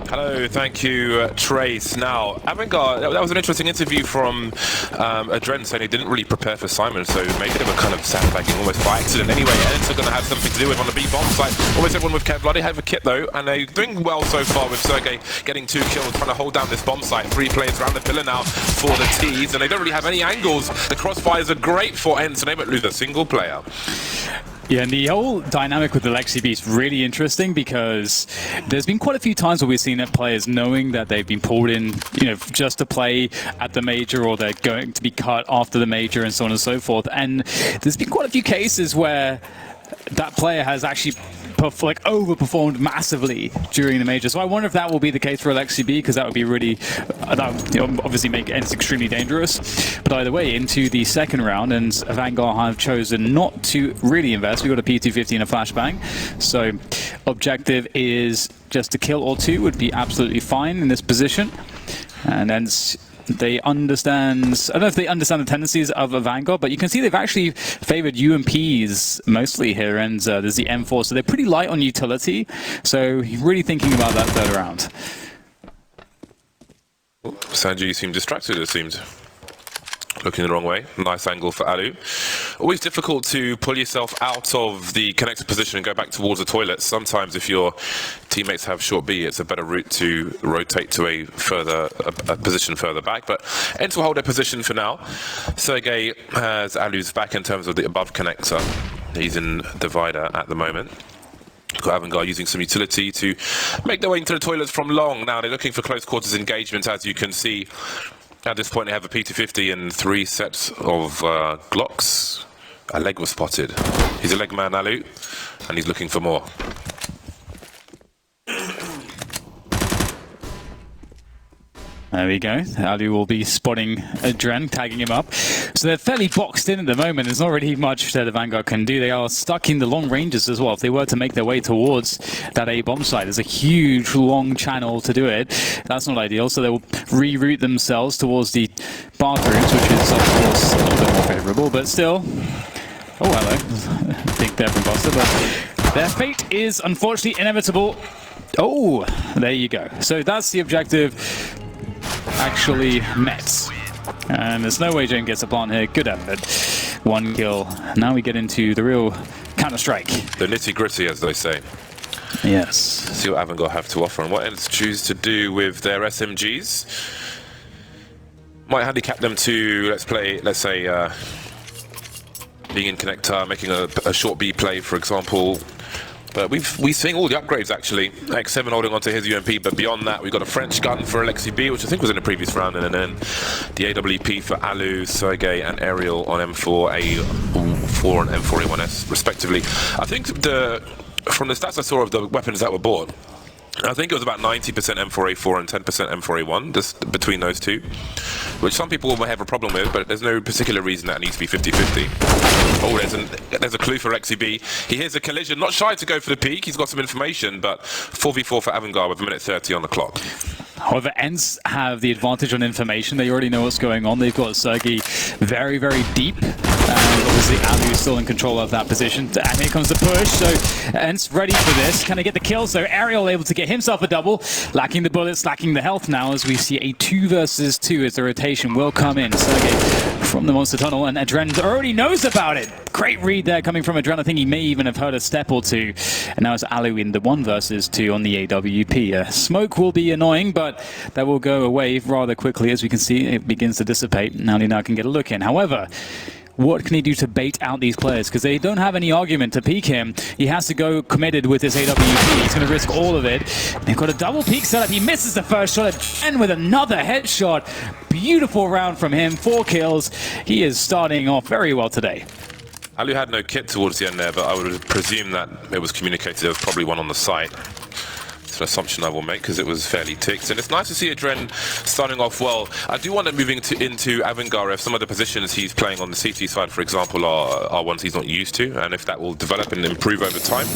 Hello, thank you, Trace. Now, AVANGAR, that was an interesting interview from Adren saying he didn't really prepare for Simon, so maybe they were kind of sandbagging almost by accident. Anyway, ENCE are going to have something to do with on the B bomb site. Almost everyone with Kevlar. They have a kit though, and they're doing well so far with Sergey getting 2 kills, trying to hold down this bomb site. 3 players around the pillar now for the T's, and they don't really have any angles. The crossfires are great for ENCE, and they won't lose a single player. Yeah, and the whole dynamic with the LexiB is really interesting because there's been quite a few times where we've seen that players knowing that they've been pulled in, just to play at the major, or they're going to be cut after the major and so on and so forth. And there's been quite a few cases where that player has actually overperformed massively during the major. So I wonder if that will be the case for LexiB, because that would be really, that would, obviously make ENCE extremely dangerous. But either way, into the second round, and AVANGAR have chosen not to really invest. We've got a P250 and a flashbang. So objective is just a kill or 2 would be absolutely fine in this position. And then they understand, I don't know if they understand the tendencies of AVANGAR, but you can see they've actually favored UMPs mostly here, and there's the M4, so they're pretty light on utility, so really thinking about that third round. Sanji, you seem distracted, it seems. Looking the wrong way. Nice angle for Alu. Always difficult to pull yourself out of the connected position and go back towards the toilet. Sometimes if your teammates have short B, it's a better route to rotate to a position further back. But ENCE will hold their position for now. Sergey has Alu's back in terms of the above connector. He's in divider at the moment. Got AVANGAR using some utility to make their way into the toilets from long. Now they're looking for close quarters engagement, as you can see. At this point, they have a P250 and 3 sets of Glocks. A leg was spotted. He's a leg man, Alu, and he's looking for more. There we go. Alu will be spotting Adren, tagging him up. So they're fairly boxed in at the moment. There's not really much that AVANGAR can do. They are stuck in the long ranges as well. If they were to make their way towards that A bomb site, there's a huge long channel to do it. That's not ideal. So they will reroute themselves towards the bathrooms, which is of course a little bit more favorable, but still. Oh, hello. Big there from Buster, but their fate is unfortunately inevitable. Oh, there you go. So that's the objective actually met. And there's no way Jane gets a plant here. Good effort. 1 kill. Now we get into the real Counter-Strike. The nitty-gritty, as they say. Yes. See what AVANGAR have to offer and what ENCE choose to do with their SMGs. Might handicap them to, let's say, being in connector, making a short B play, for example. But we've seen all the upgrades actually. X7 holding onto his UMP, but beyond that, we've got a French gun for LexiB, which I think was in the previous round, and then the AWP for Alu, Sergey, and Ariel on M4A4 and M4A1S, respectively. I think from the stats I saw of the weapons that were bought, I think it was about 90% M4A4 and 10% M4A1, just between those two, which some people may have a problem with, but there's no particular reason that it needs to be 50-50. Oh, there's a clue for LexiB. He hears a collision, not shy to go for the peak. He's got some information, but 4v4 for AVANGAR with 1:30 on the clock. However, ENCE have the advantage on information. They already know what's going on. They've got Sergey very, very deep. And obviously, Alu is still in control of that position. And here comes the push. So, ENCE ready for this. Can they get the kill? So, Ariel able to get himself a double. Lacking the bullets, lacking the health now, as we see a 2 versus 2 as the rotation will come in. Sergey from the Monster Tunnel, and Adren already knows about it. Great read there coming from Adren. I think he may even have heard a step or two. And now it's Alu in the 1 versus 2 on the AWP. Smoke will be annoying, but that will go away rather quickly. As we can see, it begins to dissipate. Now he can get a look in. However, what can he do to bait out these players? Because they don't have any argument to peek him. He has to go committed with his AWP. He's going to risk all of it. They've got a double peek setup. He misses the first shot, and with another headshot. Beautiful round from him. 4 kills. He is starting off very well today. Alu had no kit towards the end there, but I would presume that it was communicated there was probably one on the site. It's an assumption I will make because it was fairly ticked. And it's nice to see Adren starting off well. I do want him moving into AVANGAR if some of the positions he's playing on the CT side, for example, are ones he's not used to, and if that will develop and improve over time.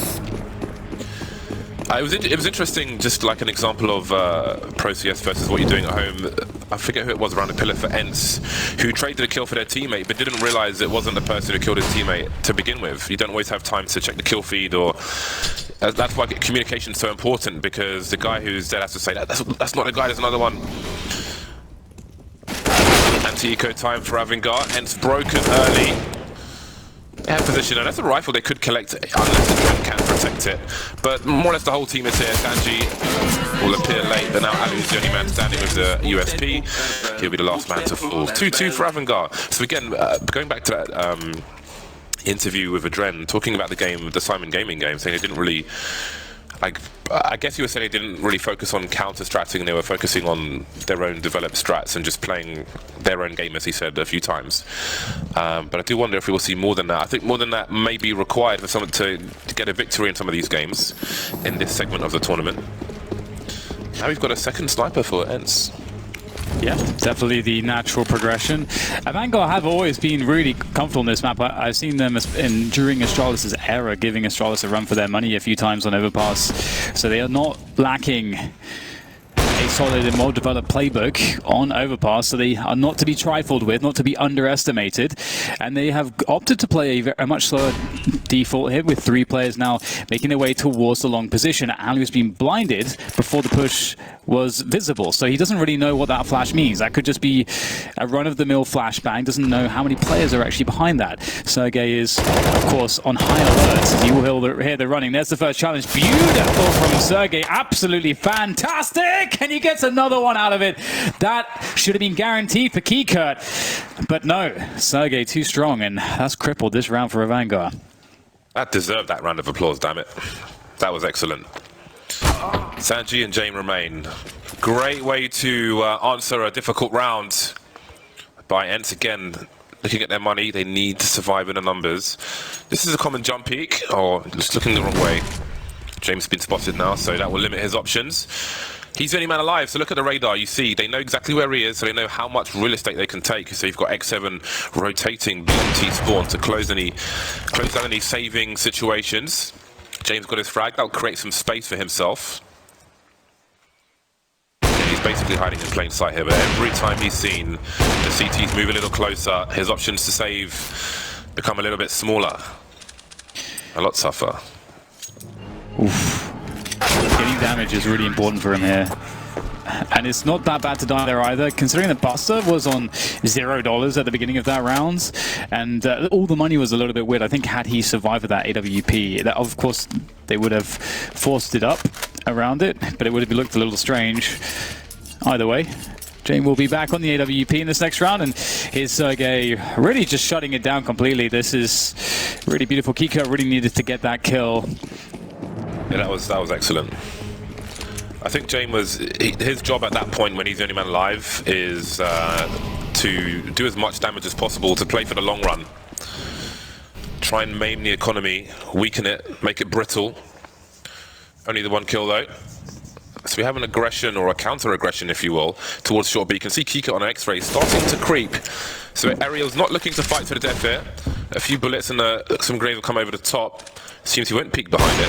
It was interesting, just like an example of Pro CS versus what you're doing at home. I forget who it was around the pillar for ENCE, who traded a kill for their teammate, but didn't realize it wasn't the person who killed his teammate to begin with. You don't always have time to check the kill feed or That's why communication is so important, because the guy who's dead has to say, that's not a guy, there's another one. Anti-eco time for AVANGAR, ENCE broken early. They have position, and that's a rifle they could collect unless the drone can protect it. But more or less the whole team is here. Sanji will appear late, but now Ali is the only man standing with the USP. He'll be the last man to fall. 2-2 for AVANGAR. So again, going back to that interview with Adren, talking about the game, the Simon Gaming game, saying they didn't really, like, I guess you were saying they didn't really focus on counter-stratting, they were focusing on their own developed strats and just playing their own game, as he said a few times. But I do wonder if we will see more than that. I think more than that may be required for someone to get a victory in some of these games in this segment of the tournament. Now we've got a second sniper for ENCE. Yeah, definitely the natural progression. AVANGAR have always been really comfortable in this map. I've seen them during Astralis' era giving Astralis a run for their money a few times on Overpass. So they are not lacking a solid and well-developed playbook on Overpass, so they are not to be trifled with, not to be underestimated. And they have opted to play a much slower default here, with 3 players now making their way towards the long position. Ali has been blinded before the push was visible, so he doesn't really know what that flash means. That could just be a run-of-the-mill flashbang, doesn't know how many players are actually behind that. Sergey is, of course, on high alert. You will hear the running. There's the first challenge. Beautiful from Sergey. Absolutely fantastic! And he gets another one out of it. That should have been guaranteed for Keykurt. But no, Sergey too strong, and that's crippled this round for AVANGAR. That deserved that round of applause, damn it. That was excellent. Sanji and Jane remain. Great way to answer a difficult round by ENCE. Again, looking at their money, they need to survive in the numbers. This is a common jump peak, or just looking the wrong way. James has been spotted now, so that will limit his options. He's the only man alive, so look at the radar. You see, they know exactly where he is, so they know how much real estate they can take. So you've got X7 rotating BMT spawn to close down any saving situations. James got his frag. That'll create some space for himself. Yeah, he's basically hiding in plain sight here, but every time he's seen the CTs move a little closer, his options to save become a little bit smaller. A lot tougher. Oof. Getting damage is really important for him here. And it's not that bad to die there either, considering that Buster was on $0 at the beginning of that round, and all the money was a little bit weird. I think had he survived with that AWP, that of course they would have forced it up around it, but it would have looked a little strange. Either way, Jane will be back on the AWP in this next round, and here's Sergey really just shutting it down completely. This is really beautiful. Keykurt really needed to get that kill. Yeah, that was excellent. I think Jane his job at that point, when he's the only man alive, is to do as much damage as possible, to play for the long run. Try and maim the economy, weaken it, make it brittle. Only the one kill though. So we have an aggression, or a counter-aggression if you will, towards short B. You can see Keykurt on an X-ray starting to creep. So Ariel's not looking to fight to the death here. A few bullets and some grenades will come over the top. Seems he won't peek behind it.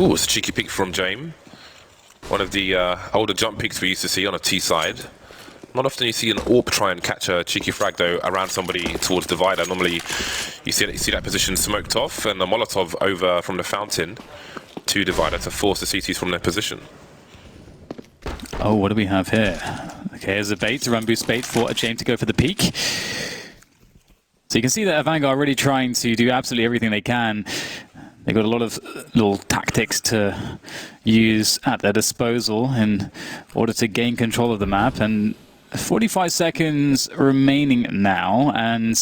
Ooh, it's a cheeky peek from James. One of the older jump peeks we used to see on a T side. Not often you see an AWP try and catch a cheeky frag though around somebody towards Divider. Normally you see that position smoked off, and a Molotov over from the fountain to Divider to force the CTs from their position. Oh, what do we have here? Okay, here's a bait, a run boost bait for a James to go for the peak. So you can see that AVANGAR are really trying to do absolutely everything they can. They've got a lot of little tactics to use at their disposal in order to gain control of the map. And 45 seconds remaining now, and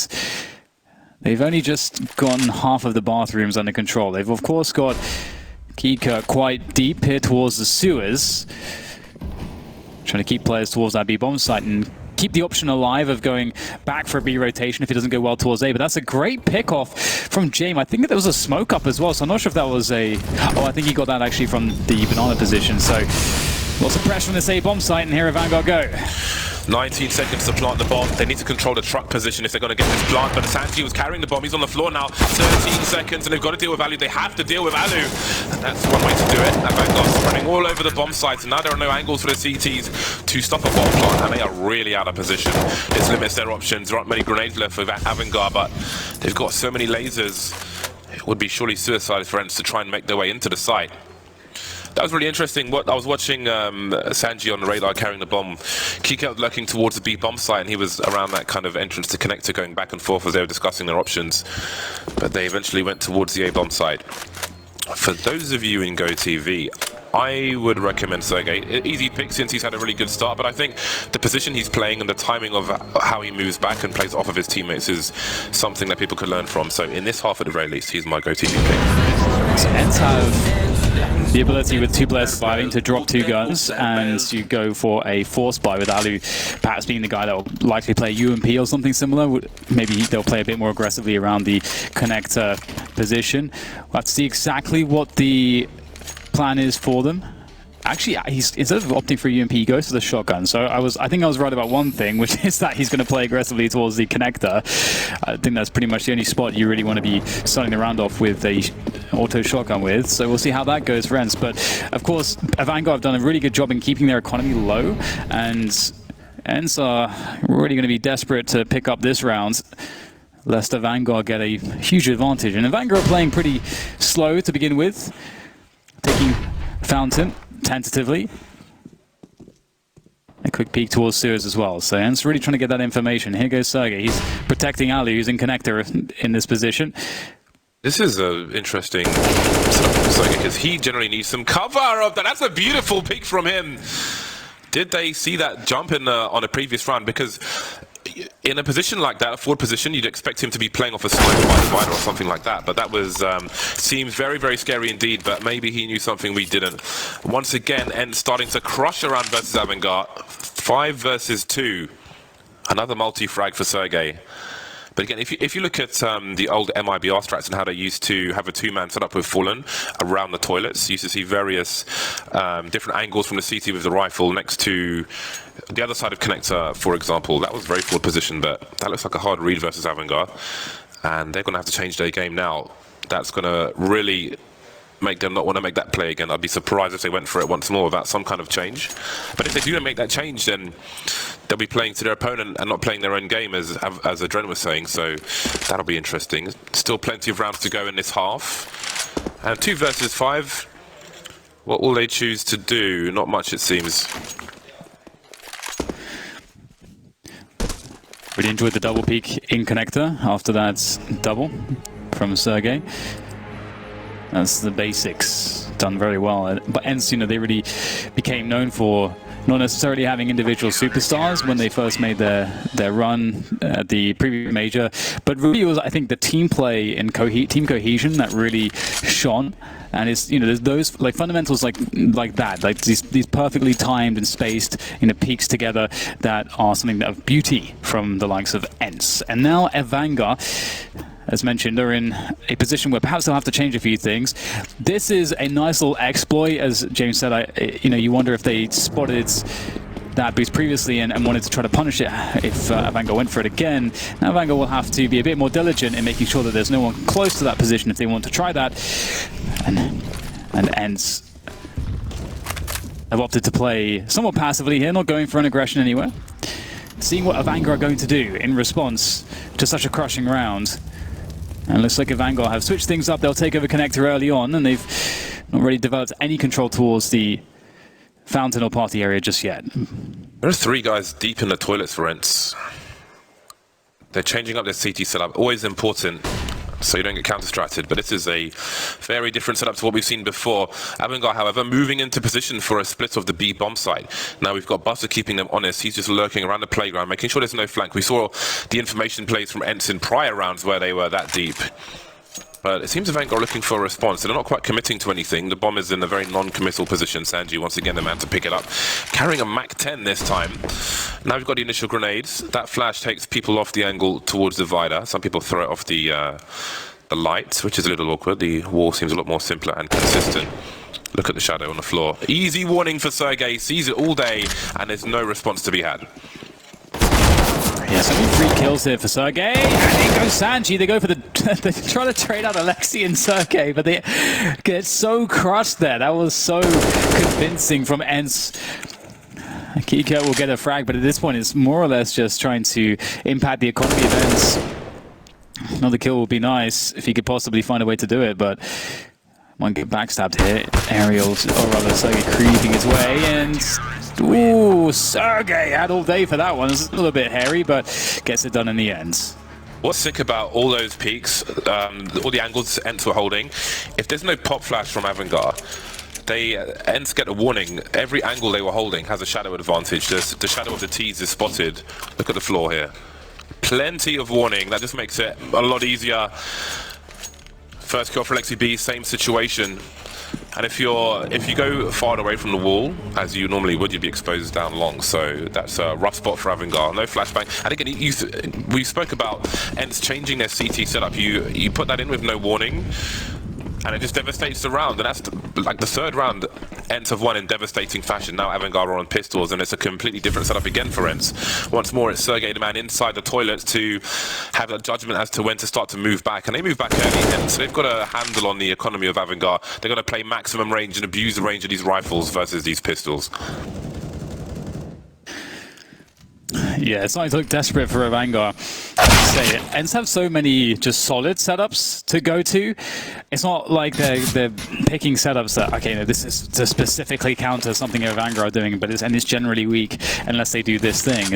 they've only just gotten half of the bathrooms under control. They've of course got Keykurt quite deep here towards the sewers, trying to keep players towards that B bomb site and keep the option alive of going back for a B rotation if it doesn't go well towards A. But that's a great pick off from James. I think that there was a smoke up as well, so I'm not sure if that was a... Oh, I think he got that actually from the banana position. So lots of pressure on this A bomb site, and here AVANGAR go. 19 seconds to plant the bomb. They need to control the truck position if they're going to get this plant. But Sanji was carrying the bomb. He's on the floor now. 13 seconds, and they've got to deal with Alu. They have to deal with Alu. And that's one way to do it. AVANGAR's running all over the bomb sites, and now there are no angles for the CTs to stop a bomb plant, and they are really out of position. This limits their options. There aren't many grenades left with AVANGAR, but they've got so many lasers it would be surely suicide for ENCE to try and make their way into the site. That was really interesting. What I was watching Sanji on the radar carrying the bomb. He kept lurking towards the B bomb site, and he was around that kind of entrance to connector, going back and forth as they were discussing their options. But they eventually went towards the A bomb site. For those of you in Go TV, I would recommend Sergey. Easy pick since he's had a really good start, but I think the position he's playing and the timing of how he moves back and plays off of his teammates is something that people could learn from. So in this half at the very least, he's my Go TV pick. So ENCE have the ability with 2 players surviving to drop 2 guns and to go for a force buy with Alu perhaps being the guy that will likely play UMP or something similar. Maybe they'll play a bit more aggressively around the connector position. We'll have to see exactly what the plan is for them. Actually, instead of opting for UMP, he goes for the shotgun. So I think I was right about one thing, which is that he's going to play aggressively towards the connector. I think that's pretty much the only spot you really want to be starting the round off with a auto shotgun with. So we'll see how that goes for ENCE. But of course, AVANGAR have done a really good job in keeping their economy low, and ENCE are really going to be desperate to pick up this round, lest AVANGAR get a huge advantage. And AVANGAR are playing pretty slow to begin with, taking Fountain tentatively. A quick peek towards sewers as well. So ENCE really trying to get that information. Here goes Sergey. He's protecting Ali, who's in connector in this position. This is an interesting setup for Sergey because he generally needs some cover of that. That's a beautiful peek from him. Did they see that jump in on a previous round? Because in a position like that, a forward position, you'd expect him to be playing off a sniper by divider or something like that. But that was seems very, very scary indeed. But maybe he knew something we didn't. Once again, ENCE starting to crush around versus AVANGAR. 5 versus 2. Another multi-frag for Sergey. But again, if you look at the old MIBR strats and how they used to have a 2-man setup with Fallen around the toilets, you used to see various different angles from the CT with the rifle next to the other side of connector, for example. That was very forward position, but that looks like a hard read versus AVANGAR. And they're going to have to change their game now. That's going to really make them not want to make that play again. I'd be surprised if they went for it once more without some kind of change. But if they do make that change, then they'll be playing to their opponent and not playing their own game, as Adren was saying. So that'll be interesting. Still plenty of rounds to go in this half. And 2 versus 5. What will they choose to do? Not much, it seems. Really enjoyed the double peek in connector after that double from Sergey. That's the basics, done very well. But ENCE, you know, they really became known for not necessarily having individual superstars when they first made their run at the previous major, but really it was, I think, the team play and team cohesion that really shone. And it's, you know, there's those like fundamentals like that, like these perfectly timed and spaced, you know, peaks together that are something of beauty from the likes of ENCE. And now AVANGAR, as mentioned, are in a position where perhaps they'll have to change a few things. This is a nice little exploit, as James said. You know, you wonder if they spotted that boost previously and wanted to try to punish it if AVANGAR went for it again. Now AVANGAR will have to be a bit more diligent in making sure that there's no one close to that position if they want to try that. And ENCE have opted to play somewhat passively here, not going for an aggression anywhere. Seeing what AVANGAR are going to do in response to such a crushing round. And it looks like AVANGAR have switched things up. They'll take over connector early on, and they've not really developed any control towards the fountain or party area just yet. There are 3 guys deep in the toilets for ENCE. They're changing up their CT setup, always important, so you don't get counter-stratted, but this is a very different setup to what we've seen before. AVANGAR, however, moving into position for a split of the B bomb site. Now we've got Buster keeping them honest. He's just lurking around the playground, making sure there's no flank. We saw the information plays from ENCE in prior rounds where they were that deep. But it seems AVANGAR are looking for a response. They're not quite committing to anything. The bomb is in a very non-committal position. Sanji, once again, the man to pick it up. Carrying a MAC-10 this time. Now we've got the initial grenades. That flash takes people off the angle towards the divider. Some people throw it off the light, which is a little awkward. The wall seems a lot more simpler and consistent. Look at the shadow on the floor. Easy warning for Sergey. Sees it all day, and there's no response to be had. Yes, only 3 kills here for Sergey, and in goes Sanji. They go for they try to trade out Alexi and Sergey, but they get so crushed there. That was so convincing from ENCE. Kiko will get a frag, but at this point it's more or less just trying to impact the economy of ENCE. Another kill would be nice if he could possibly find a way to do it, but might get backstabbed here. Aerial, or rather Sergey creeping his way, and ooh, Sergey had all day for that one. It's a little bit hairy, but gets it done in the end. What's sick about all those peaks, all the angles ENCE were holding, if there's no pop flash from AVANGAR, ENCE get a warning. Every angle they were holding has a shadow advantage. The shadow of the T's is spotted. Look at the floor here. Plenty of warning. That just makes it a lot easier. First kill for Lexi B, same situation. And if you go far away from the wall, as you normally would, you'd be exposed down long. So that's a rough spot for AVANGAR. No flashbang. And again, we spoke about ENCE changing their CT setup. You put that in with no warning, and it just devastates the round. And that's like the third round ENCE have won in devastating fashion. Now AVANGAR are on pistols, and it's a completely different setup again for ENCE. Once more, it's Sergey, the man inside the toilets, to have that judgment as to when to start to move back. And they move back early, ENCE. They've got a handle on the economy of AVANGAR. They're going to play maximum range and abuse the range of these rifles versus these pistols. Yeah, it's starting to look desperate for AVANGAR. ENCE have so many just solid setups to go to. It's not like they're picking setups that, okay, no, this is to specifically counter something AVANGAR are doing, but it's generally weak unless they do this thing.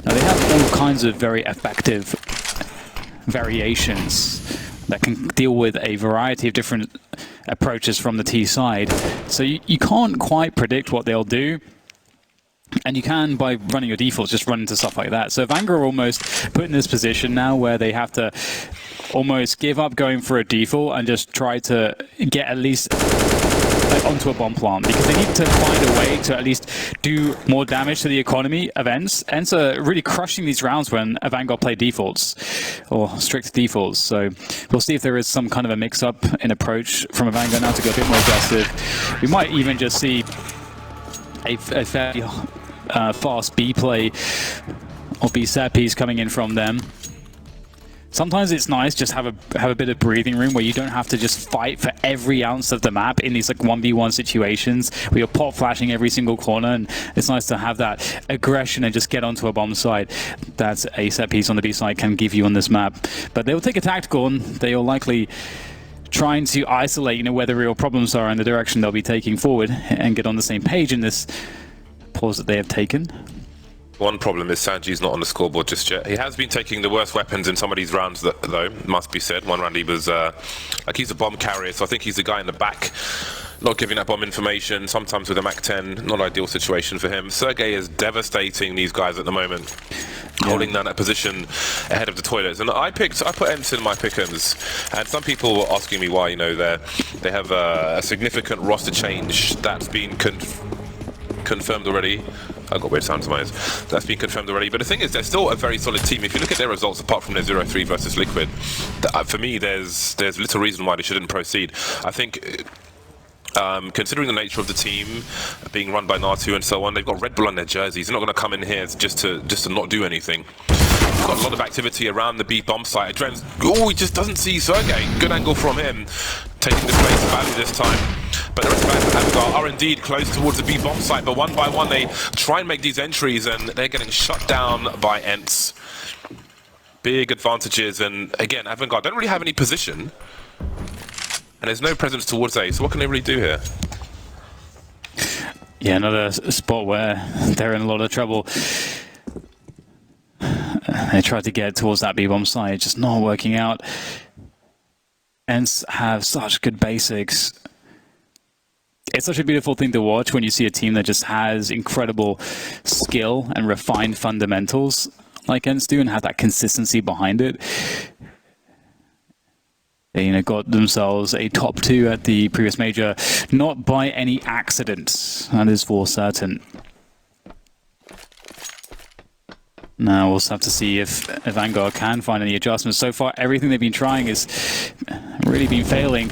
Now they have all kinds of very effective variations that can deal with a variety of different approaches from the T side. So you can't quite predict what they'll do. And you can, by running your defaults, just run into stuff like that. So AVANGAR are almost put in this position now where they have to almost give up going for a default and just try to get at least onto a bomb plant, because they need to find a way to at least do more damage to the economy of ENCE. ENCE are really crushing these rounds when AVANGAR play defaults, or strict defaults. So we'll see if there is some kind of a mix-up in approach from AVANGAR now to go a bit more aggressive. We might even just see a fairly fast B play or B set piece coming in from them. Sometimes it's nice just have a bit of breathing room where you don't have to just fight for every ounce of the map in these like 1v1 situations where you're pop flashing every single corner, and it's nice to have that aggression and just get onto a bomb site that a set piece on the B side can give you on this map. But they'll take a tactical, and they'll likely trying to isolate, where the real problems are and the direction they'll be taking forward, and get on the same page in this pause that they have taken. One problem is Sanji's not on the scoreboard just yet. He has been taking the worst weapons in some of these rounds, though, must be said. One round he was, like, he's a bomb carrier, so I think he's the guy in the back, not giving that bomb information, sometimes with a MAC-10, not ideal situation for him. Sergey is devastating these guys at the moment, holding down that position ahead of the toilets. And I put ENCE in my pick'ems, and some people were asking me why, they have a significant roster change that's been confirmed already. I've got weird sounds in my ears. That's been confirmed already. But the thing is, they're still a very solid team. If you look at their results, apart from their 0-3 versus Liquid, for me, there's little reason why they shouldn't proceed. I think, considering the nature of the team, being run by Natu and so on, they've got Red Bull on their jerseys. They're not going to come in here just to not do anything. We've got a lot of activity around the B bomb site. He just doesn't see Sergey. Good angle from him, taking the place of value this time. But the rest of AVANGAR are indeed close towards the B bomb site, but one by one they try and make these entries, and they're getting shut down by ENCE. Big advantages, and again, AVANGAR don't really have any position, and there's no presence towards A, so what can they really do here? Yeah, another spot where they're in a lot of trouble. They tried to get towards that B bomb site, just not working out. ENCE have such good basics. It's such a beautiful thing to watch when you see a team that just has incredible skill and refined fundamentals like ENCE do, and have that consistency behind it. They got themselves a top 2 at the previous major, not by any accident, that is for certain. Now we'll have to see if AVANGAR can find any adjustments. So far, everything they've been trying has really been failing.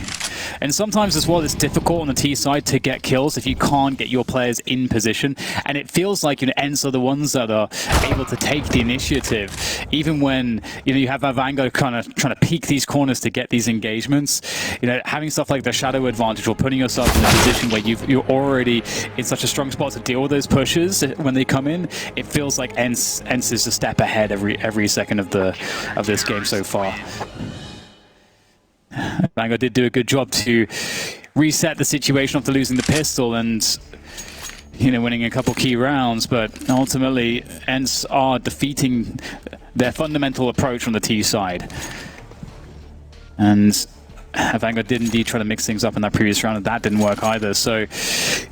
And sometimes as well, it's difficult on the T side to get kills if you can't get your players in position. And it feels like, you know, ENCE are the ones that are able to take the initiative, even when, you know, you have AVANGAR kind of trying to peek these corners to get these engagements. You know, having stuff like the shadow advantage or putting yourself in a position where you're already in such a strong spot to deal with those pushes when they come in, it feels like ENCE is a step ahead every second of this game so far. AVANGAR did do a good job to reset the situation after losing the pistol and, you know, winning a couple key rounds, but ultimately ENCE are defeating their fundamental approach on the T side. And AVANGAR did indeed try to mix things up in that previous round, and that didn't work either. So, you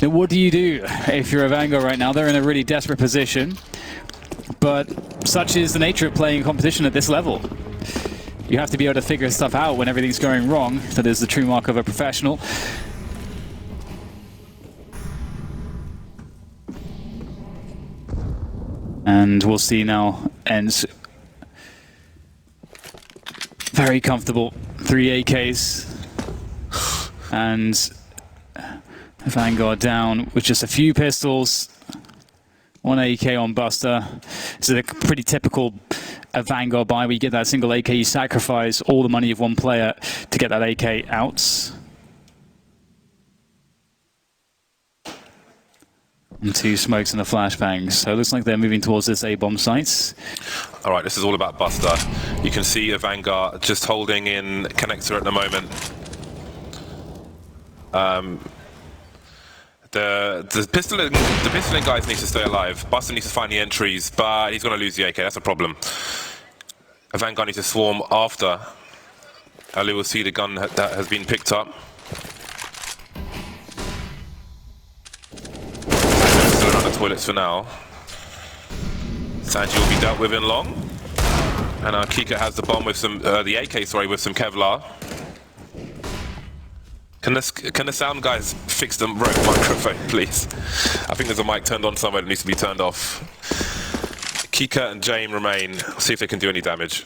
know, what do you do if you're AVANGAR right now? They're in a really desperate position, but such is the nature of playing competition at this level. You have to be able to figure stuff out when everything's going wrong. That is the true mark of a professional. And we'll see now, ENCE very comfortable. 3 AKs. And AVANGAR down with just a few pistols. 1 AK on Buster. This is a pretty typical AVANGAR buy where you get that single AK, you sacrifice all the money of one player to get that AK out. And 2 smokes and a flashbang. So it looks like they're moving towards this A-bomb site. All right, this is all about Buster. You can see AVANGAR just holding in connector at the moment. The pistoling guys need to stay alive. Buster needs to find the entries, but he's going to lose the AK. That's a problem. AVANGAR needs to swarm after. Ali will see the gun that has been picked up. Still around the toilets for now. Sanji will be dealt with in long. And Kika has the bomb with some, the AK, sorry, with some Kevlar. Can the sound guys fix the microphone, please? I think there's a mic turned on somewhere that needs to be turned off. Kika and Jane remain. See if they can do any damage.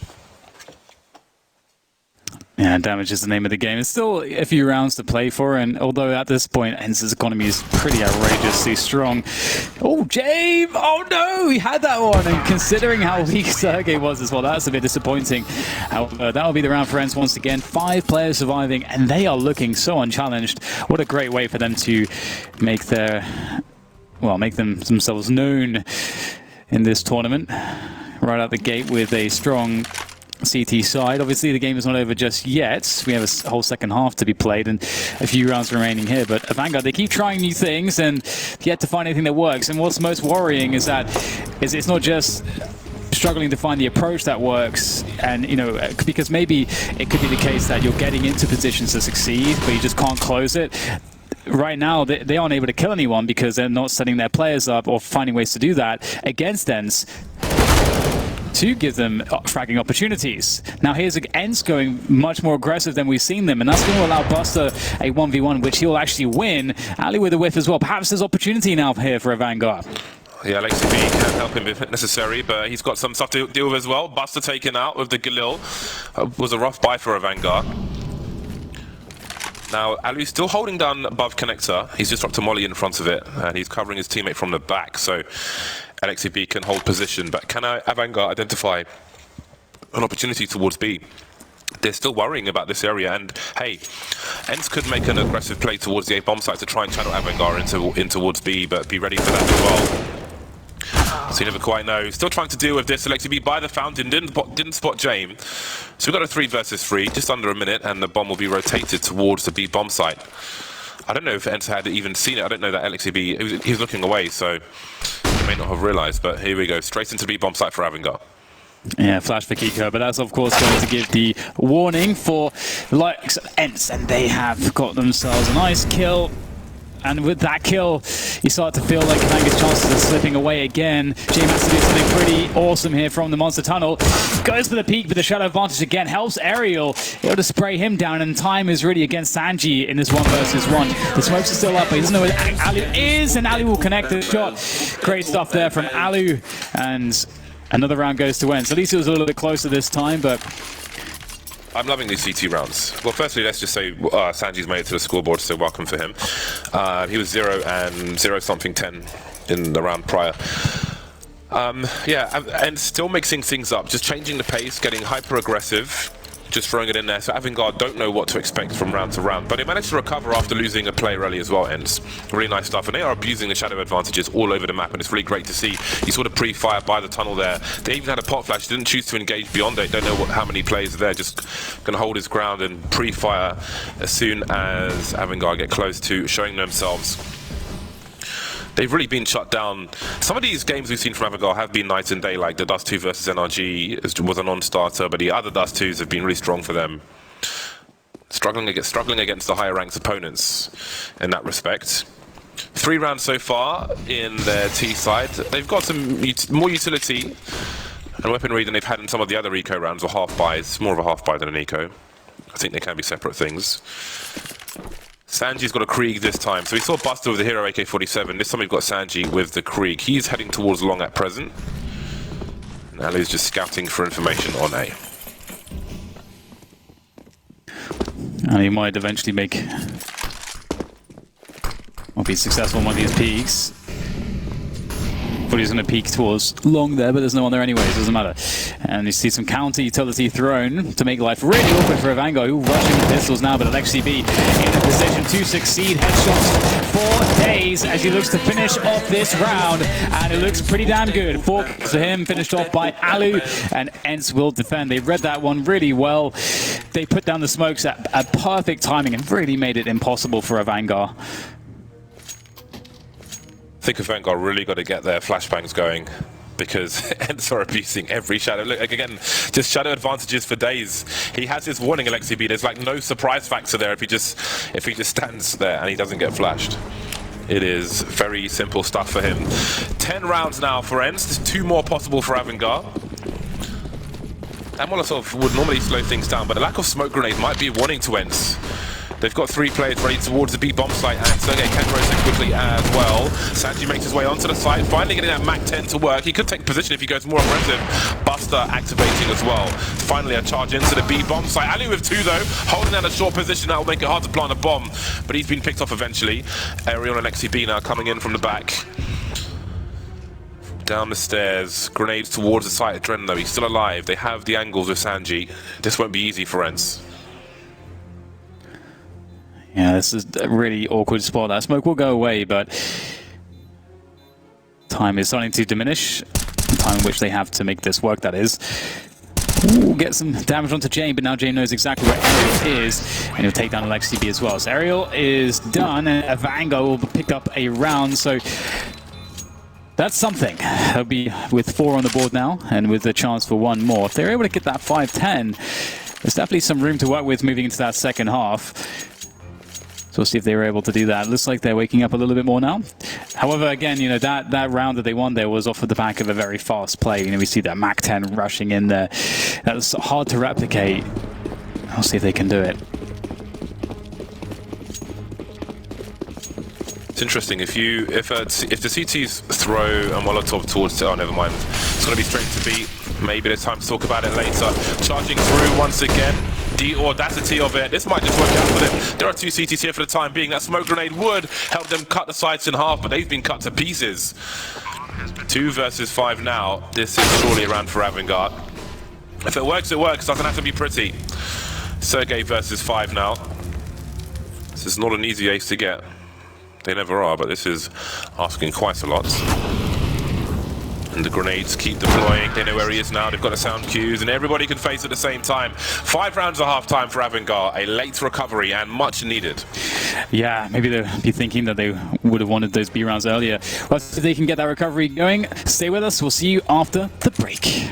Yeah, damage is the name of the game. It's still a few rounds to play for, and although at this point ENCE's economy is pretty outrageously strong. Oh, James! Oh no, he had that one, and considering how weak Sergey was as well, that's a bit disappointing. However, that'll be the round for ENCE once again. 5 players surviving, and they are looking so unchallenged. What a great way for them to make themselves known in this tournament. Right out the gate with a strong CT side. Obviously the game is not over just yet. We have a whole second half to be played and a few rounds remaining here, but AVANGAR, they keep trying new things and yet to find anything that works. And what's most worrying is that it's not just struggling to find the approach that works, and you know, because maybe it could be the case that you're getting into positions to succeed but you just can't close it. Right now they aren't able to kill anyone because they're not setting their players up or finding ways to do that against ENCE to give them fragging opportunities. Now here's ENCE going much more aggressive than we've seen them, and that's going to allow Buster a 1v1, which he'll actually win. Ali with a whiff as well. Perhaps there's opportunity now here for AVANGAR. Yeah, AVANGAR can help him if necessary, but he's got some stuff to deal with as well. Buster taken out with the Galil. Was a rough buy for AVANGAR. Now, Alu's still holding down above connector. He's just dropped a molly in front of it, and he's covering his teammate from the back, so LXCB can hold position. But can AVANGAR identify an opportunity towards B? They're still worrying about this area, and hey, ENCE could make an aggressive play towards the A bomb site to try and channel AVANGAR in towards B, but be ready for that as well. So you never quite know. Still trying to deal with this. LXCB by the fountain, didn't spot James. So we've got a 3 versus 3, just under a minute, and the bomb will be rotated towards the B bomb site. I don't know if ENCE had even seen it. I don't know that LXCB, he was looking away, so he may not have realized, but here we go, straight into the B bomb site for AVANGAR. Yeah, flash for Kiko, but that's of course going to give the warning for the likes of ENCE, and they have got themselves a nice kill. And with that kill, you start to feel like AVANGAR's chances are slipping away again. James has to do something pretty awesome here from the monster tunnel. Goes for the peak, but the shadow advantage again helps Aerial able to spray him down, and time is really against Sanji in this 1 versus 1. The smokes are still up, but he doesn't know where Alu is, and Alu will connect the shot. Great stuff there from Alu, and another round goes to ENCE. At least it was a little bit closer this time, but I'm loving these CT rounds. Well, firstly, let's just say Sanji's made it to the scoreboard, so welcome for him. He was 0 and 0 something 10 in the round prior. Yeah, and still mixing things up, just changing the pace, getting hyper aggressive, just throwing it in there. So AVANGAR don't know what to expect from round to round, but they managed to recover after losing a play early as well. ENCE, really nice stuff, and they are abusing the shadow advantages all over the map, and it's really great to see. You saw the pre-fire by the tunnel there. They even had a pot flash, didn't choose to engage beyond it. Don't know how many players are there, just gonna hold his ground and pre-fire as soon as AVANGAR get close to showing themselves. They've really been shut down. Some of these games we've seen from AVANGAR have been night and day, like the Dust 2 versus NRG was a non-starter, but the other Dust 2s have been really strong for them. Struggling against the higher ranked opponents in that respect. 3 rounds so far in their T side. They've got some more utility and weaponry than they've had in some of the other eco rounds, or half buys. More of a half buy than an eco. I think they can be separate things. Sanji's got a Krieg this time. So we saw Buster with the Hero AK-47. This time we've got Sanji with the Krieg. He's heading towards long at present. And Alu's just scouting for information on A. And he might eventually be successful on one of these peaks. Thought he was going to peek towards long there, but there's no one there anyways, doesn't matter. And you see some counter utility thrown to make life really awkward for AVANGAR, who rushing the pistols now, but AlexiB in a position to succeed. Headshots for days as he looks to finish off this round, and it looks pretty damn good. 4 kills for him, finished off by Alu, and ENCE will defend. They read that one really well. They put down the smokes at perfect timing and really made it impossible for AVANGAR. I think AVANGAR really got to get their flashbangs going, because ENCE are abusing every shadow. Look, again, just shadow advantages for days. He has his warning, AlexiB. There's like no surprise factor there if he just stands there and he doesn't get flashed. It is very simple stuff for him. 10 rounds now for ENCE. There's 2 more possible for AVANGAR. And Molotov would normally slow things down, but the lack of smoke grenades might be a warning to ENCE. They've got 3 players ready towards the B bomb site, and Sergey can rotate quickly as well. Sanji makes his way onto the site, finally getting that Mac 10 to work. He could take position if he goes more aggressive. Buster activating as well. Finally a charge into the B bomb site. Ali with 2 though, holding down a short position. That will make it hard to plant a bomb, but he's been picked off eventually. Aerial and AlexiB now coming in from the back. Down the stairs, grenades towards the site of Dren though. He's still alive. They have the angles with Sanji. This won't be easy for ENCE. Yeah, this is a really awkward spot. That smoke will go away, but time is starting to diminish. The time in which they have to make this work, that is. Ooh, get some damage onto Jane, but now Jane knows exactly where Aerial is, and he'll take down AlexiB as well. So Aerial is done, and AVANGAR will pick up a round, so that's something. They'll be with 4 on the board now, and with a chance for 1 more. If they're able to get that 5-10, there's definitely some room to work with moving into that second half. So we'll see if they were able to do that. Looks like they're waking up a little bit more now. However, again, you know, that round that they won there was off of the back of a very fast play. You know, we see that Mac 10 rushing in there. That's hard to replicate. I'll see if they can do it. It's interesting, if the CTs throw a Molotov towards it, oh never mind, it's going to be straight to B. Maybe there's time to talk about it later. Charging through once again. The audacity of it. This might just work out for them. There are 2 CTs here for the time being. That smoke grenade would help them cut the sights in half, but they've been cut to pieces. 2 versus 5 now. This is surely a round for AVANGAR. If it works, it works. Doesn't have to be pretty. Sergey versus 5 now. This is not an easy ace to get. They never are, but this is asking quite a lot. And the grenades keep deploying. They know where he is now. They've got the sound cues, and everybody can face at the same time. 5 rounds at half time for AVANGAR. A late recovery and much needed. Yeah, maybe they'll be thinking that they would have wanted those B rounds earlier. But if they can get that recovery going, stay with us. We'll see you after the break.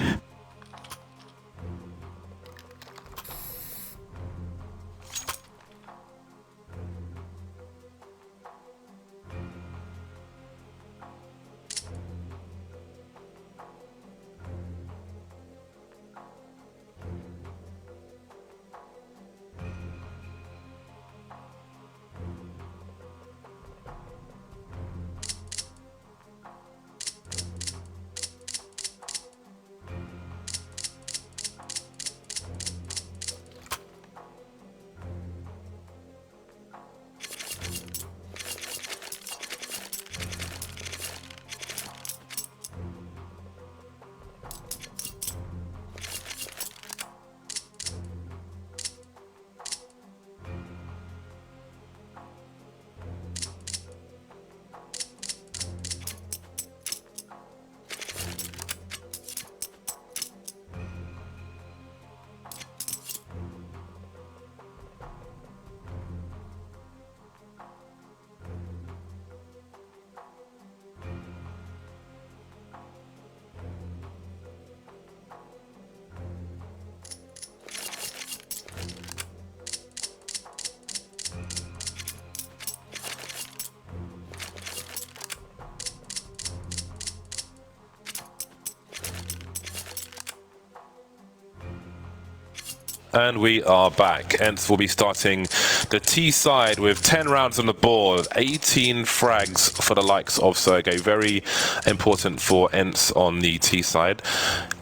And we are back. ENCE will be starting the T side with 10 rounds on the board, 18 frags for the likes of Sergey. Very important for ENCE on the T side.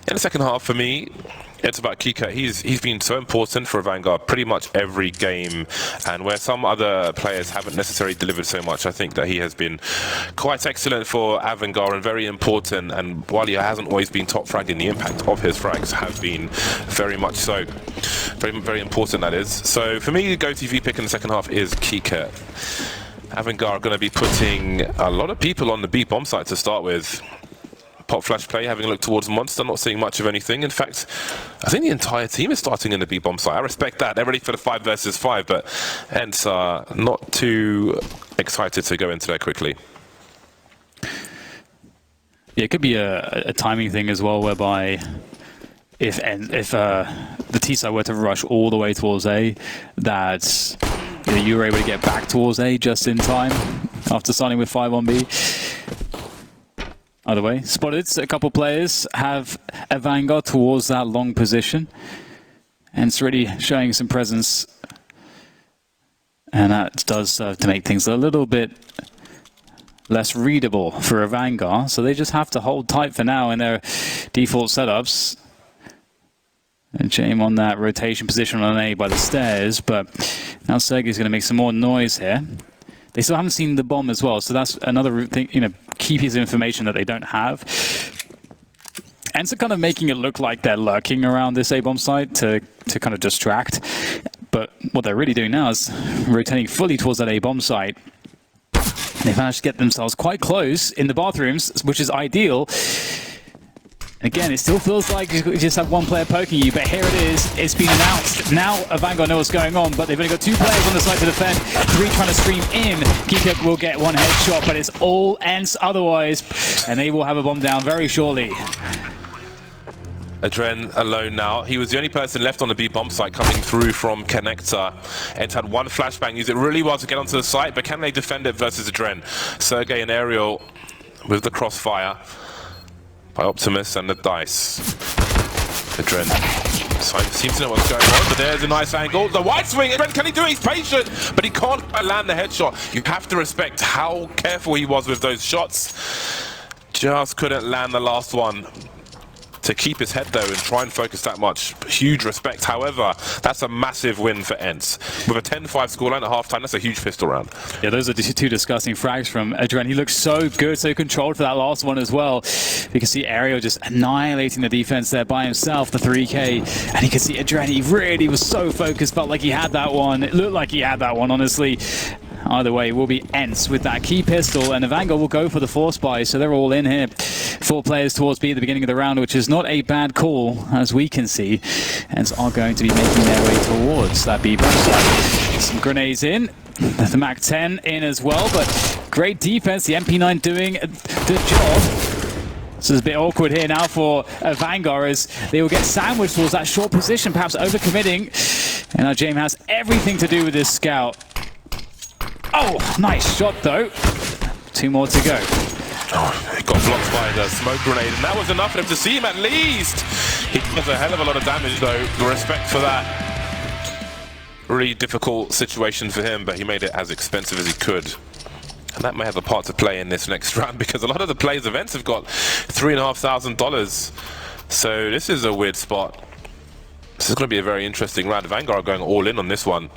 In the second half, for me, it's about Kika. He's been so important for AVANGAR pretty much every game, and where some other players haven't necessarily delivered so much, I think that he has been quite excellent for AVANGAR and very important. And while he hasn't always been top fragging, the impact of his frags have been very much so. Very, very important, that is. So for me, the go-TV pick in the second half is Kika. AVANGAR are going to be putting a lot of people on the B bomb site to start with. Pop flash play, having a look towards Monster, not seeing much of anything. In fact, I think the entire team is starting in the B bomb site. I respect that. They're ready for the 5 versus 5, but ENCE are not too excited to go into there quickly. Yeah, it could be a timing thing as well, whereby if the T side were to rush all the way towards A, that you were able to get back towards A just in time after starting with 5 on B. Either way, spotted a couple players have AVANGAR towards that long position, and it's really showing some presence, and that does serve to make things a little bit less readable for AVANGAR. So they just have to hold tight for now in their default setups. And James on that rotation position on A by the stairs, but now Sergey's going to make some more noise here. They still haven't seen the bomb as well, so that's another thing, key piece of information that they don't have. And so kind of making it look like they're lurking around this A-bomb site to kind of distract. But what they're really doing now is rotating fully towards that A-bomb site. They've managed to get themselves quite close in the bathrooms, which is ideal. Again, it still feels like you just have one player poking you, but here it is. It's been announced. Now AVANGAR know what's going on, but they've only got 2 players on the side to defend. 3 trying to stream in. Kika will get 1 headshot, but it's all ENCE otherwise, and they will have a bomb down very shortly. Adren alone now. He was the only person left on the B bomb site coming through from Connector. ENCE had 1 flashbang, used it really well to get onto the site, but can they defend it versus Adren? Sergey and Ariel with the crossfire by Optimus and the dice. Adren seems to know what's going on, but there's a nice angle. The wide swing, Adren, can he do it? He's patient, but he can't land the headshot. You have to respect how careful he was with those shots. Just couldn't land the last one. To keep his head though and try and focus that much, huge respect. However, that's a massive win for ENCE. With a 10-5 scoreline at halftime, that's a huge pistol round. Yeah, those are 2 disgusting frags from Adren. He looks so good, so controlled for that last one as well. You can see Ariel just annihilating the defense there by himself, the 3K. And you can see Adren, he really was so focused, felt like he had that one. It looked like he had that one, honestly. Either way, it will be ENCE with that key pistol, and AVANGAR will go for the force buy, so they're all in here. 4 players towards B at the beginning of the round, which is not a bad call, as we can see. ENCE are going to be making their way towards that B bomb site. Some grenades in, the MAC-10 in as well, but great defense, the MP9 doing the job. This is a bit awkward here now for AVANGAR as they will get sandwiched towards that short position, perhaps overcommitting. And now James has everything to do with this scout. Oh, nice shot though. 2 more to go. Oh, he got blocked by the smoke grenade, and that was enough for him to see him at least. He does a hell of a lot of damage though. Respect for that. Really difficult situation for him, but he made it as expensive as he could. And that may have a part to play in this next round because a lot of the players of ENCE have got $3,500. So this is a weird spot. This is going to be a very interesting round. AVANGAR are going all in on this one.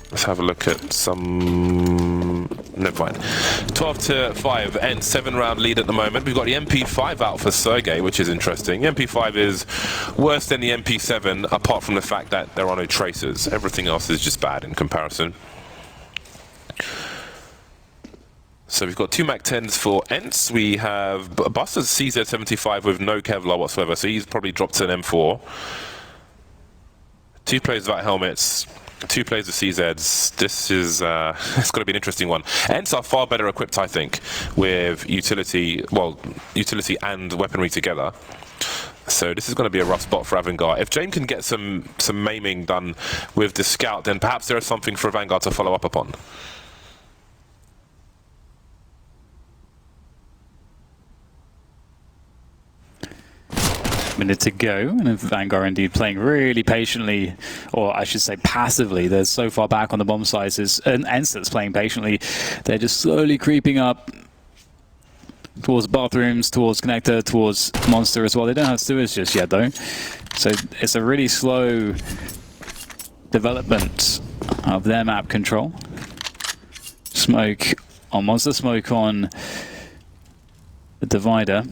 Let's have a look at some... Never mind. 12-5, ENCE 7-round lead at the moment. We've got the MP5 out for Sergey, which is interesting. The MP5 is worse than the MP7, apart from the fact that there are no tracers. Everything else is just bad in comparison. So we've got 2 MAC-10s for ENCE. We have Buster's CZ75 with no Kevlar whatsoever, so he's probably dropped to an M4. 2 players without helmets. 2 players of CZs. This is it's going to be an interesting one. ENCE are far better equipped, I think, with utility and weaponry together. So this is going to be a rough spot for AVANGAR. If James can get some maiming done with the scout, then perhaps there is something for AVANGAR to follow up upon. minute to go, and Vanguard indeed playing really patiently, or I should say passively. They're so far back on the bomb sizes, and ENCE that's playing patiently. They're just slowly creeping up towards bathrooms, towards connector, towards monster as well. They don't have sewers just yet though, so it's a really slow development of their map control. Smoke on monster, smoke on the divider,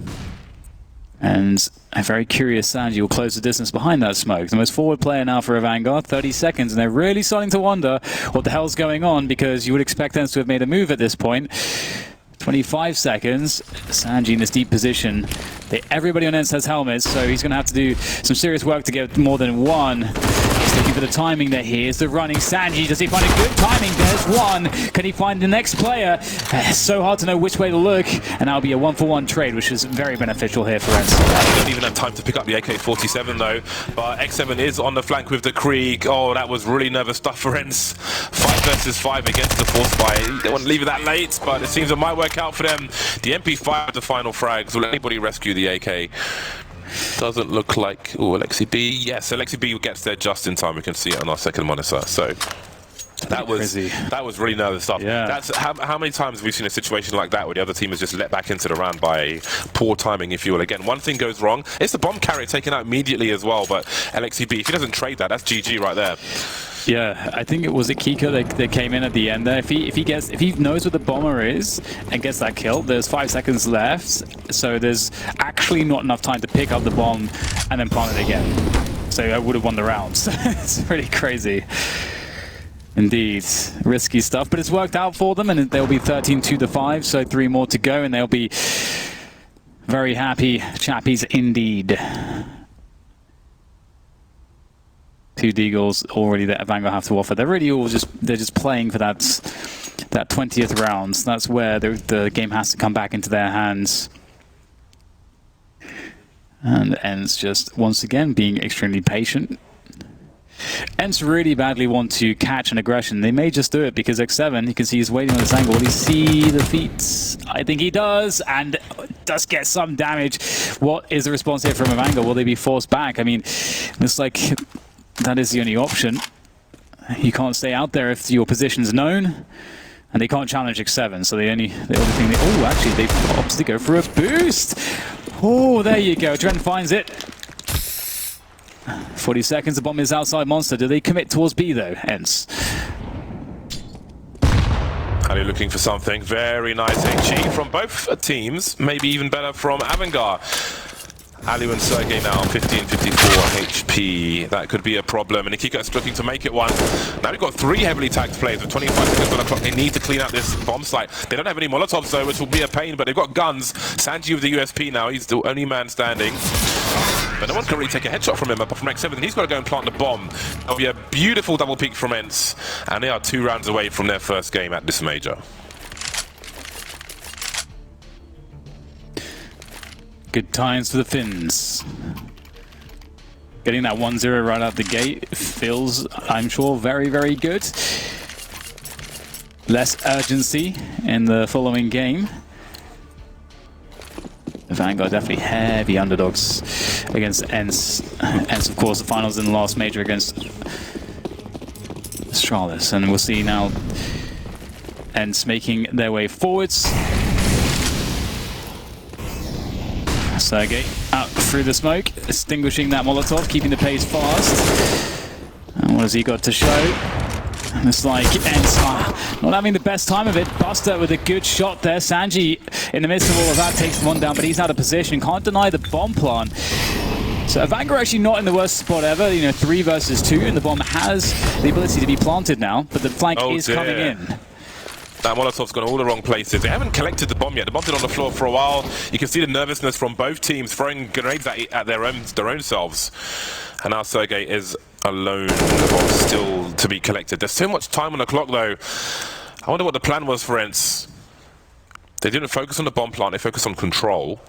and a very curious Sanji will close the distance behind that smoke. The most forward player now for AVANGAR, 30 seconds, and they're really starting to wonder what the hell's going on, because you would expect them to have made a move at this point. 25 seconds, Sanji in this deep position. Everybody on ENCE has helmets, so he's going to have to do some serious work to get more than one. He's looking for the timing there. Here's the running Sanji. Does he find a good timing? There's one. Can he find the next player? It's so hard to know which way to look, and that'll be a 1-for-1 trade, which is very beneficial here for ENCE. They don't even have time to pick up the AK-47 though, but X7 is on the flank with the Krieg. Oh, that was really nervous stuff for ENCE. 5 versus 5 against the Force Spy. They want to leave it that late, but it seems it might work out for them. The MP5 the final frags. Will anybody rescue the AK? Doesn't look like... Oh, Alexi B. Yes, Alexi B gets there just in time. We can see it on our second monitor. So that was really nervous stuff. Yeah. That's how many times have we seen a situation like that where the other team is just let back into the round by poor timing, if you will. Again, one thing goes wrong. It's the bomb carrier taken out immediately as well, but Alexi B, if he doesn't trade that, that's GG right there. Yeah, I think it was a Kiko that came in at the end there. If he knows where the bomber is and gets that kill, there's 5 seconds left, so there's actually not enough time to pick up the bomb and then plant it again. So I would have won the round. So it's pretty crazy. Indeed, risky stuff, but it's worked out for them, and they'll be 13-5, so 3 more to go, and they'll be very happy chappies indeed. 2 Deagles already that AVANGAR have to offer. They're really all they're just playing for that 20th round. So that's where the game has to come back into their hands. And ENCE just once again being extremely patient. ENCE really badly want to catch an aggression. They may just do it because X7, you can see he's waiting on this angle. Will he see the feet? I think he does, and does get some damage. What is the response here from AVANGAR? Will they be forced back? I mean, looks like that is the only option. You can't stay out there if your position's known, and they can't challenge X7. So the only thing oh, actually they've opted to go for a boost. Oh, there you go. Trent finds it. 40 seconds. The bomb is outside monster. Do they commit towards B though? ENCE. Ali looking for something. Very nice HE from both teams. Maybe even better from AVANGAR. Ali and Sergey now 15-54 HP. That could be a problem. And Nikiko's looking to make it one. Now we've got 3 heavily tagged players with 25 seconds on the clock. They need to clean out this bomb site. They don't have any Molotovs though, which will be a pain, but they've got guns. Sanji with the USP now. He's the only man standing. But no one can really take a headshot from him apart from X7. He's got to go and plant the bomb. That'll be a beautiful double peak from ENCE. And they are 2 rounds away from their first game at this major. Good times for the Finns. Getting that 1-0 right out the gate feels, I'm sure, very, very good. Less urgency in the following game. AVANGAR definitely heavy underdogs against ENCE. ENCE, of course, the finals in the last major against Starladder. And we'll see now ENCE making their way forwards. Sergey out through the smoke, extinguishing that Molotov, keeping the pace fast. And what has he got to show? It's like ENCE not having the best time of it. Buster with a good shot there. Sanji in the midst of all of that takes one down, but he's out of position. Can't deny the bomb plant. So AVANGAR actually not in the worst spot ever. 3 versus 2, and the bomb has the ability to be planted now, but the flank is coming in. That Molotov's gone all the wrong places. They haven't collected the bomb yet. The bomb's been on the floor for a while. You can see the nervousness from both teams throwing grenades at their own selves. And now Sergey is alone. The bomb's still to be collected. There's so much time on the clock though. I wonder what the plan was for ENCE. They didn't focus on the bomb plant, they focused on control.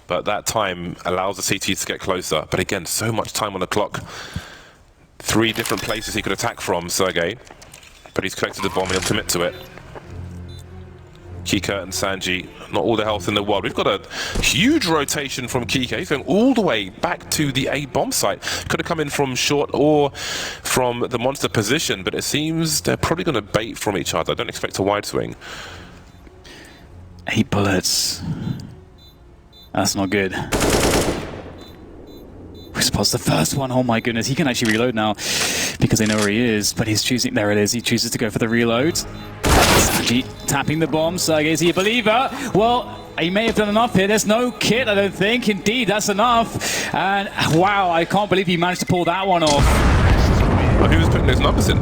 But that time allows the CTs to get closer. But again, so much time on the clock. 3 different places he could attack from, Sergey. But he's collected the bomb and he'll commit to it. Kika and Sanji, not all the health in the world. We've got a huge rotation from Kika. He's going all the way back to the A bomb site. Could have come in from short or from the monster position, but it seems they're probably going to bait from each other. I don't expect a wide swing. 8 bullets. That's not good. We're supposed the first one. Oh my goodness, he can actually reload now because they know where he is, but he's choosing, there it is, he chooses to go for the reload. Sanji tapping the bomb. Sergey, is he a believer? Well, he may have done enough here. There's no kit, I don't think. Indeed, that's enough. And wow, I can't believe he managed to pull that one off. Well, who was putting those numbers in?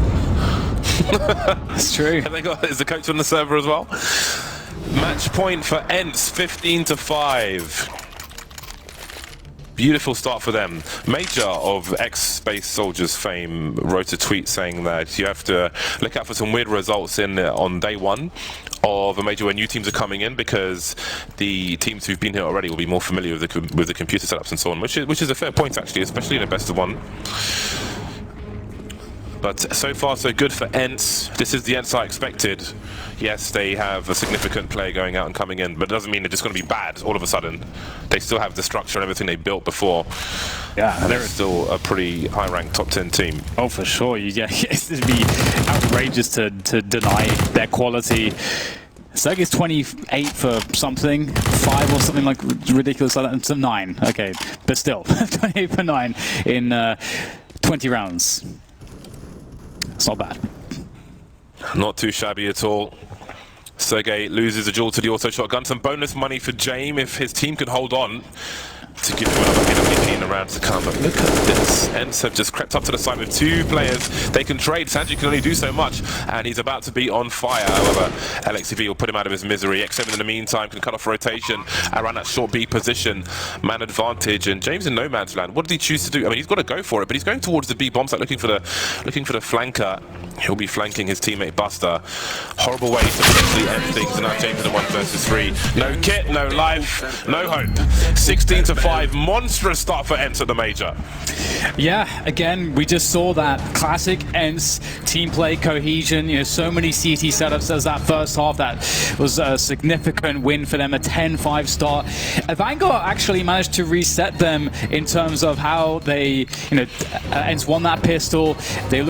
That's true. Have they got, is the coach on the server as well? Match point for ENCE, 15-5. Beautiful start for them. Major of ex-Space Soldiers fame wrote a tweet saying that you have to look out for some weird results on day one of a major where new teams are coming in, because the teams who've been here already will be more familiar with the computer setups and so on, which is a fair point actually, especially in a best of one. But so far so good for ENCE. This is the ENCE I expected. Yes, they have a significant player going out and coming in, but it doesn't mean they're just going to be bad all of a sudden. They still have the structure and everything they built before. Yeah, and they're still a pretty high-ranked top 10 team. Oh, for sure. Yeah, it'd be outrageous to deny their quality. Sergey's 28 for something, 5 or something like ridiculous like that, and some 9. Okay, but still, 28 for 9 in 20 rounds. It's not bad. Not too shabby at all. Sergey loses a duel to the auto shotgun. Some bonus money for James if his team can hold on to give him another MVP in the rounds to come. But look at this. ENCE have just crept up to the side with 2 players. They can trade. Sanji can only do so much, and he's about to be on fire. However, LXCV will put him out of his misery. X7 in the meantime can cut off rotation around that short B position. Man advantage, and James in no man's land. What did he choose to do? I mean, he's got to go for it, but he's going towards the B bomb site, looking for the flanker. He'll be flanking his teammate Buster. Horrible way to potentially end things. And now James in a 1 versus 3. No kit, no life, no hope. 16-5. Monstrous start for ENCE at the major. Yeah, again, we just saw that classic ENCE team play, cohesion. You know, so many CT setups as that first half. That was a significant win for them, a 10-5 start. AVANGAR actually managed to reset them in terms of how they, ENCE won that pistol. They